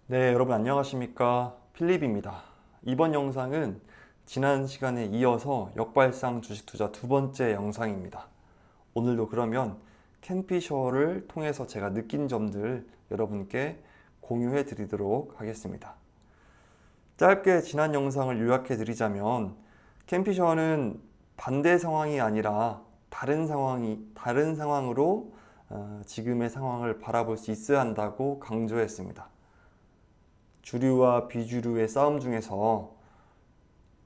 네, 여러분 안녕하십니까? 필립입니다. 이번 영상은 지난 시간에 이어서 역발상 주식 투자 두 번째 영상입니다. 오늘도 그러면 캔피셔를 통해서 제가 느낀 점들 여러분께 공유해 드리도록 하겠습니다. 짧게 지난 영상을 요약해 드리자면 캔피셔는 반대 상황이 아니라 다른 상황으로 지금의 상황을 바라볼 수 있어야 한다고 강조했습니다. 주류와 비주류의 싸움 중에서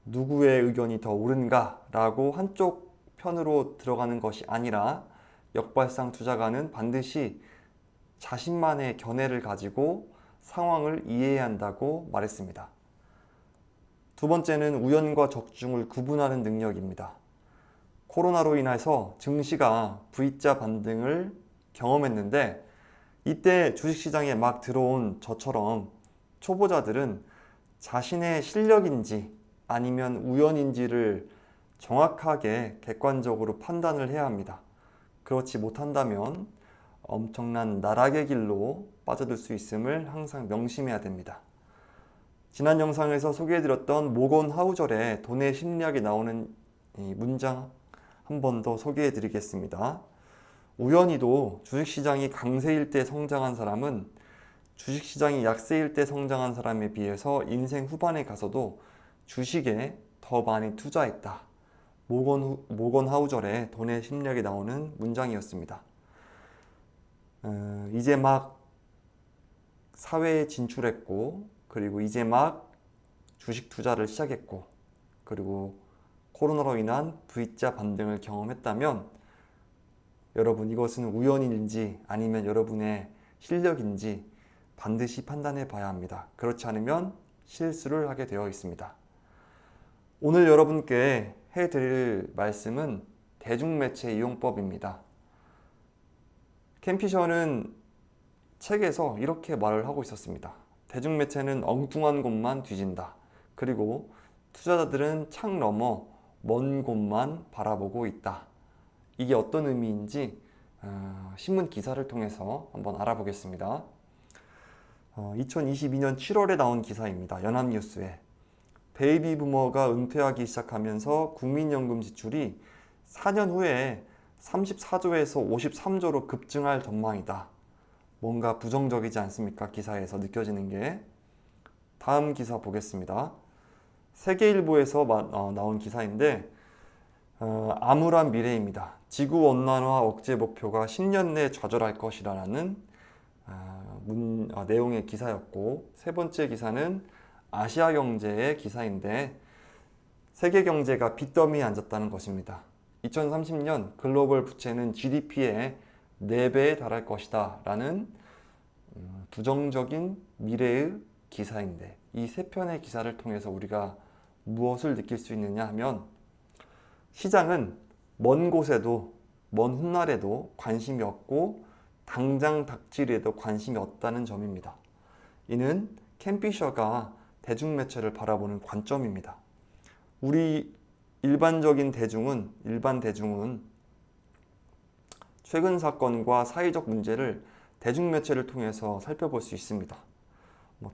누구의 의견이 더 옳은가 라고 한쪽 편으로 들어가는 것이 아니라 역발상 투자가는 반드시 자신만의 견해를 가지고 상황을 이해해야 한다고 말했습니다. 두 번째는 우연과 적중을 구분하는 능력입니다. 코로나로 인해서 증시가 V자 반등을 경험했는데 이때 주식시장에 막 들어온 저처럼 초보자들은 자신의 실력인지 아니면 우연인지를 정확하게 객관적으로 판단을 해야 합니다. 그렇지 못한다면 엄청난 나락의 길로 빠져들 수 있음을 항상 명심해야 됩니다. 지난 영상에서 소개해드렸던 모건 하우절의 돈의 심리학이 나오는 이 문장 한 번 더 소개해드리겠습니다. 우연히도 주식시장이 강세일 때 성장한 사람은 주식시장이 약세일 때 성장한 사람에 비해서 인생 후반에 가서도 주식에 더 많이 투자했다. 모건 하우절의 돈의 심리학이 나오는 문장이었습니다. 이제 막 사회에 진출했고, 그리고 이제 막 주식 투자를 시작했고, 그리고 코로나로 인한 V자 반등을 경험했다면 여러분 이것은 우연인지 아니면 여러분의 실력인지 반드시 판단해 봐야 합니다. 그렇지 않으면 실수를 하게 되어 있습니다. 오늘 여러분께 해드릴 말씀은 대중매체 이용법입니다. 캠피셔는 책에서 이렇게 말을 하고 있었습니다. 대중매체는 엉뚱한 곳만 뒤진다. 그리고 투자자들은 창 너머 먼 곳만 바라보고 있다. 이게 어떤 의미인지 신문 기사를 통해서 한번 알아보겠습니다. 2022년 7월에 나온 기사입니다. 연합뉴스에 베이비 부머가 은퇴하기 시작하면서 국민연금 지출이 4년 후에 34조에서 53조로 급증할 전망이다. 뭔가 부정적이지 않습니까? 기사에서 느껴지는 게. 다음 기사 보겠습니다. 세계일보에서 나온 기사인데 암울한 미래입니다. 지구온난화 억제 목표가 10년 내에 좌절할 것이라는 내용의 기사였고, 세 번째 기사는 아시아경제의 기사인데 세계 경제가 빚더미에 앉았다는 것입니다. 2030년 글로벌 부채는 GDP의 4배에 달할 것이다 라는 부정적인 미래의 기사인데, 이 세 편의 기사를 통해서 우리가 무엇을 느낄 수 있느냐 하면 시장은 먼 곳에도 먼 훗날에도 관심이 없고 당장 닥칠에도 관심이 없다는 점입니다. 이는 캠피셔가 대중매체를 바라보는 관점입니다. 우리 일반 대중은 최근 사건과 사회적 문제를 대중매체를 통해서 살펴볼 수 있습니다.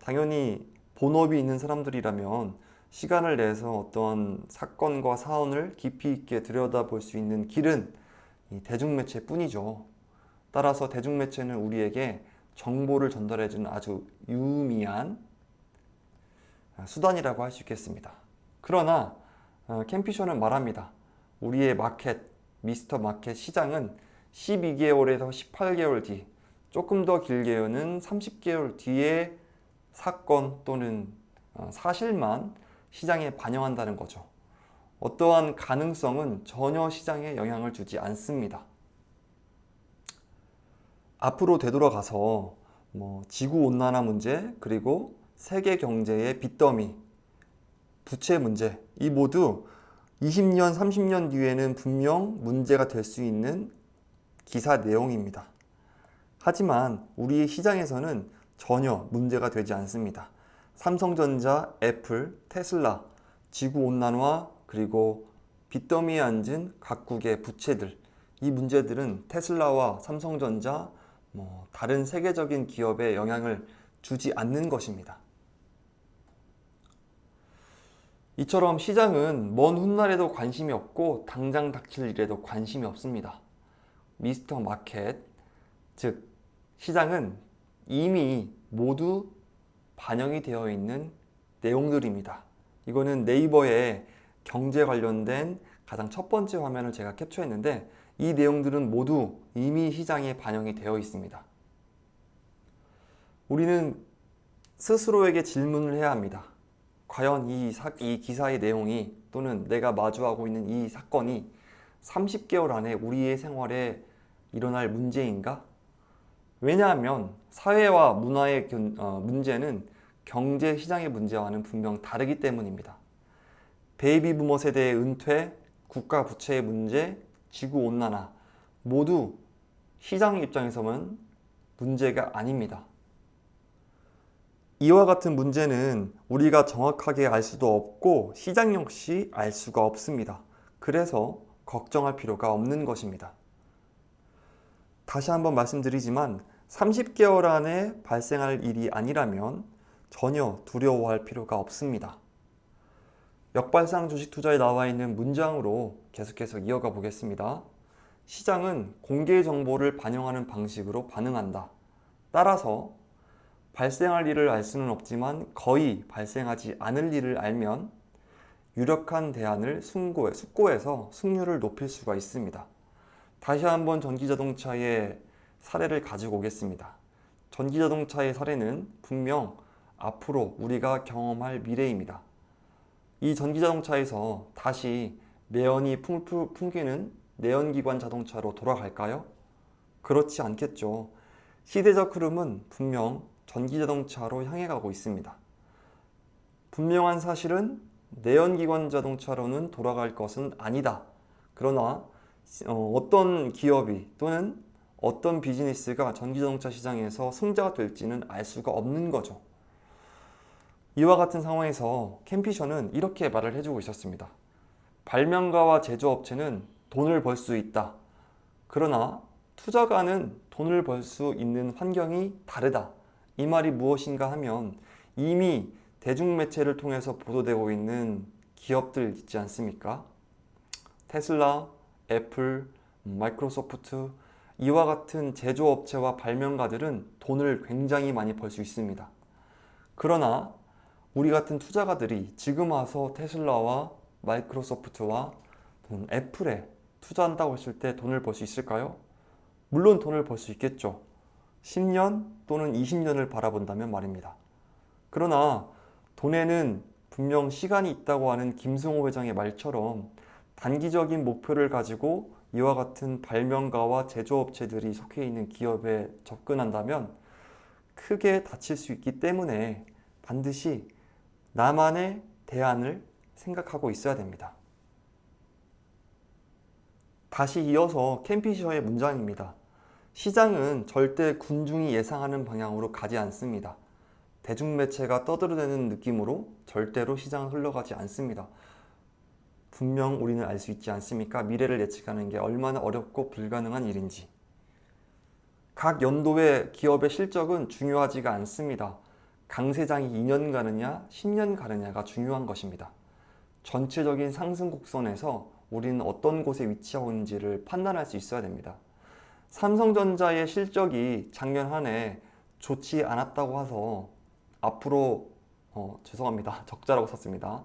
당연히 본업이 있는 사람들이라면 시간을 내서 어떤 사건과 사안을 깊이 있게 들여다볼 수 있는 길은 이 대중매체뿐이죠. 따라서 대중매체는 우리에게 정보를 전달해주는 아주 유의미한 수단이라고 할 수 있겠습니다. 그러나 캠피셔는 말합니다. 우리의 미스터 마켓 시장은 12개월에서 18개월 뒤, 조금 더 길게는 30개월 뒤에 사건 또는 사실만 시장에 반영한다는 거죠. 어떠한 가능성은 전혀 시장에 영향을 주지 않습니다. 앞으로 되돌아가서 지구온난화 문제, 그리고 세계 경제의 빚더미, 부채 문제, 이 모두 20년, 30년 뒤에는 분명 문제가 될 수 있는 기사 내용입니다. 하지만 우리 시장에서는 전혀 문제가 되지 않습니다. 삼성전자, 애플, 테슬라, 지구온난화, 그리고 빚더미에 앉은 각국의 부채들, 이 문제들은 테슬라와 삼성전자, 다른 세계적인 기업에 영향을 주지 않는 것입니다. 이처럼 시장은 먼 훗날에도 관심이 없고 당장 닥칠 일에도 관심이 없습니다. 미스터 마켓, 즉 시장은 이미 모두 반영이 되어 있는 내용들입니다. 이거는 네이버의 경제 관련된 가장 첫 번째 화면을 제가 캡처했는데 이 내용들은 모두 이미 시장에 반영이 되어 있습니다. 우리는 스스로에게 질문을 해야 합니다. 과연 이 기사의 내용이 또는 내가 마주하고 있는 이 사건이 30개월 안에 우리의 생활에 일어날 문제인가? 왜냐하면 사회와 문화의 문제는 경제 시장의 문제와는 분명 다르기 때문입니다. 베이비 부머 세대의 은퇴, 국가 부채의 문제, 지구 온난화 모두 시장 입장에서는 문제가 아닙니다. 이와 같은 문제는 우리가 정확하게 알 수도 없고 시장 역시 알 수가 없습니다. 그래서 걱정할 필요가 없는 것입니다. 다시 한번 말씀드리지만 30개월 안에 발생할 일이 아니라면 전혀 두려워할 필요가 없습니다. 역발상 주식 투자에 나와 있는 문장으로 계속해서 이어가 보겠습니다. 시장은 공개 정보를 반영하는 방식으로 반응한다. 따라서 발생할 일을 알 수는 없지만 거의 발생하지 않을 일을 알면 유력한 대안을 숙고해서 승률을 높일 수가 있습니다. 다시 한번 전기자동차의 사례를 가지고 오겠습니다. 전기자동차의 사례는 분명 앞으로 우리가 경험할 미래입니다. 이 전기자동차에서 다시 매연이 풍기는 내연기관 자동차로 돌아갈까요? 그렇지 않겠죠. 시대적 흐름은 분명 전기자동차로 향해 가고 있습니다. 분명한 사실은 내연기관 자동차로는 돌아갈 것은 아니다. 그러나 어떤 기업이 또는 어떤 비즈니스가 전기자동차 시장에서 승자가 될지는 알 수가 없는 거죠. 이와 같은 상황에서 캠피셔는 이렇게 말을 해주고 있었습니다. 발명가와 제조업체는 돈을 벌 수 있다. 그러나 투자가는 돈을 벌 수 있는 환경이 다르다. 이 말이 무엇인가 하면 이미 대중매체를 통해서 보도되고 있는 기업들 있지 않습니까? 테슬라, 애플, 마이크로소프트 이와 같은 제조업체와 발명가들은 돈을 굉장히 많이 벌 수 있습니다. 그러나 우리 같은 투자가들이 지금 와서 테슬라와 마이크로소프트와 애플에 투자한다고 했을 때 돈을 벌 수 있을까요? 물론 돈을 벌 수 있겠죠. 10년 또는 20년을 바라본다면 말입니다. 그러나 돈에는 분명 시간이 있다고 하는 김승호 회장의 말처럼 단기적인 목표를 가지고 이와 같은 발명가와 제조업체들이 속해 있는 기업에 접근한다면 크게 다칠 수 있기 때문에 반드시 나만의 대안을 생각하고 있어야 됩니다. 다시 이어서 캠피셔의 문장입니다. 시장은 절대 군중이 예상하는 방향으로 가지 않습니다. 대중매체가 떠들어대는 느낌으로 절대로 시장은 흘러가지 않습니다. 분명 우리는 알 수 있지 않습니까? 미래를 예측하는 게 얼마나 어렵고 불가능한 일인지. 각 연도의 기업의 실적은 중요하지가 않습니다. 강세장이 2년 가느냐, 10년 가느냐가 중요한 것입니다. 전체적인 상승 곡선에서 우리는 어떤 곳에 위치하고 있는지를 판단할 수 있어야 됩니다. 삼성전자의 실적이 작년 한 해 좋지 않았다고 해서 앞으로 죄송합니다. 적자라고 썼습니다.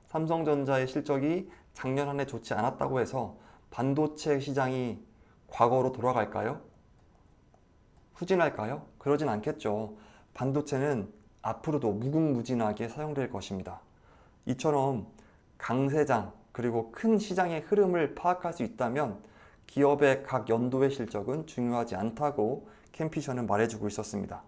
삼성전자의 실적이 작년 한 해 좋지 않았다고 해서 반도체 시장이 과거로 돌아갈까요? 후진할까요? 그러진 않겠죠. 반도체는 앞으로도 무궁무진하게 사용될 것입니다. 이처럼 강세장 그리고 큰 시장의 흐름을 파악할 수 있다면 기업의 각 연도의 실적은 중요하지 않다고 캠피셔는 말해주고 있었습니다.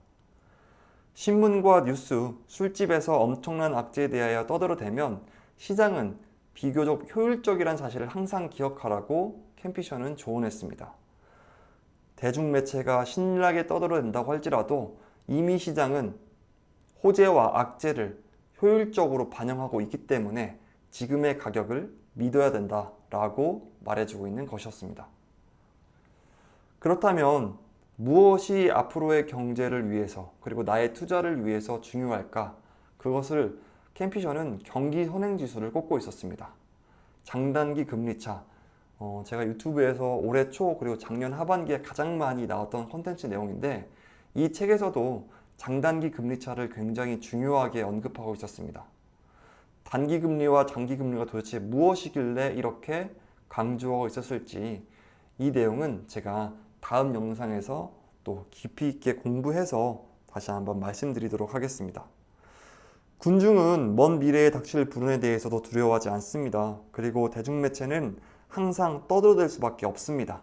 신문과 뉴스, 술집에서 엄청난 악재에 대하여 떠들어대면 시장은 비교적 효율적이란 사실을 항상 기억하라고 캠피셔는 조언했습니다. 대중매체가 신나게 떠들어댄다고 할지라도 이미 시장은 호재와 악재를 효율적으로 반영하고 있기 때문에 지금의 가격을 믿어야 된다라고 말해주고 있는 것이었습니다. 그렇다면 무엇이 앞으로의 경제를 위해서 그리고 나의 투자를 위해서 중요할까? 그것을 캠피셔는 경기 선행지수를 꼽고 있었습니다. 장단기 금리차, 제가 유튜브에서 올해 초 그리고 작년 하반기에 가장 많이 나왔던 컨텐츠 내용인데 이 책에서도 장단기 금리차를 굉장히 중요하게 언급하고 있었습니다. 단기 금리와 장기 금리가 도대체 무엇이길래 이렇게 강조하고 있었을지 이 내용은 제가 다음 영상에서 또 깊이 있게 공부해서 다시 한번 말씀드리도록 하겠습니다. 군중은 먼 미래에 닥칠 불운에 대해서도 두려워하지 않습니다. 그리고 대중매체는 항상 떠들어댈 수밖에 없습니다.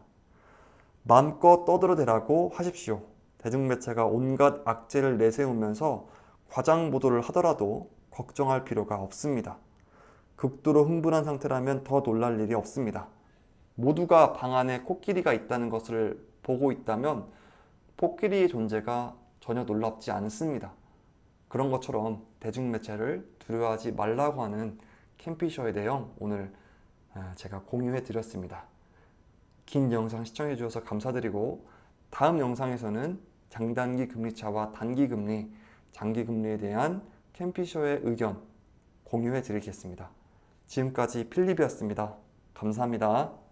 마음껏 떠들어대라고 하십시오. 대중매체가 온갖 악재를 내세우면서 과장 보도를 하더라도 걱정할 필요가 없습니다. 극도로 흥분한 상태라면 더 놀랄 일이 없습니다. 모두가 방 안에 코끼리가 있다는 것을 보고 있다면 코끼리의 존재가 전혀 놀랍지 않습니다. 그런 것처럼 대중매체를 두려워하지 말라고 하는 캠피셔의 내용 오늘 제가 공유해 드렸습니다. 긴 영상 시청해 주셔서 감사드리고 다음 영상에서는 장단기 금리차와 단기 금리, 장기 금리에 대한 캠피셔의 의견 공유해 드리겠습니다. 지금까지 필립이었습니다. 감사합니다.